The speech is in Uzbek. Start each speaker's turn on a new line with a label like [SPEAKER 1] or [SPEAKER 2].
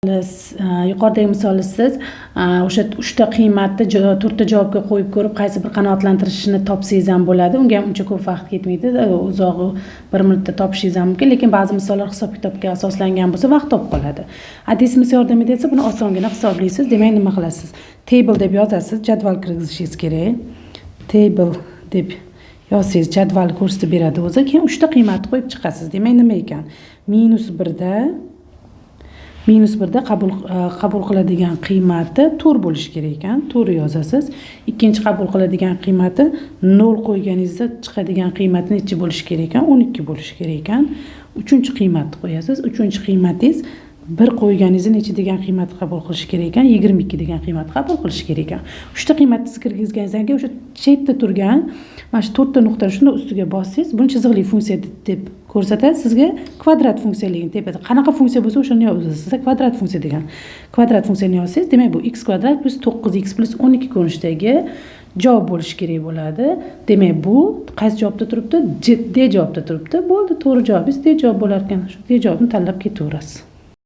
[SPEAKER 1] Yuqoridagi misolda siz o'sha 3 ta qiymatni 4 ta javobga qo'yib ko'rib, qaysi bir qanoatlantirishini topsangiz ham bo'ladi. Unga ham uncha ko'p vaqt ketmaydi. Uzog'i 1 minutda topishingiz ham mumkin, lekin ba'zi misollar hisob-kitobga asoslangan bo'lsa, vaqt topib qoladi. Adresimiz yordamida esa buni osongina hisoblaysiz. Demak, nima qilasiz? Table deb yozasiz, jadval kirgizishingiz kerak. Table deb yozsangiz, jadval ko'rsatib beradi o'zi. Keyin 3 ta qiymatni qo'yib chiqasiz. Demak, nima ekan? -1da qabul qiladigan qiymati 4 bo'lishi kerak ekan. 4 yozasiz. Ikkinchi qabul qiladigan qiymati 0 qo'yganingizda chiqadigan qiymati necha bo'lishi kerak ekan? 12 bo'lishi kerak ekan. Uchinchi qiymatni qo'yasiz. Uchinchi qiymatingiz 1 qo'yganingizda necha degan qiymatni qabul qilish kerak ekan? 22 degan qiymatni qabul qilish kerak ekan. 3 ta qiymatni kirgizganingizdan keyin o'sha chetda turgan mana shu 4 ta nuqtani shunda ustiga bossangiz, buni chiziqli funksiya deb ko'rsatadi. Sizga kvadrat funksiyaligini tepada qanaqa funksiya bo'lsa o'shani yozasiz. Sizda kvadrat funksiya degan. Kvadrat funksiyani yozsangiz, demak bu x kvadrat plus 9x plus 12 ko'rinishdagi javob bo'lishi kerak bo'ladi. Demak, bu qaysi javobda turibdi? D javobda turibdi. Bo'ldi, to'g'ri javobingiz D javob bo'lar ekan. Shu D javobni tanlab ketaverasiz.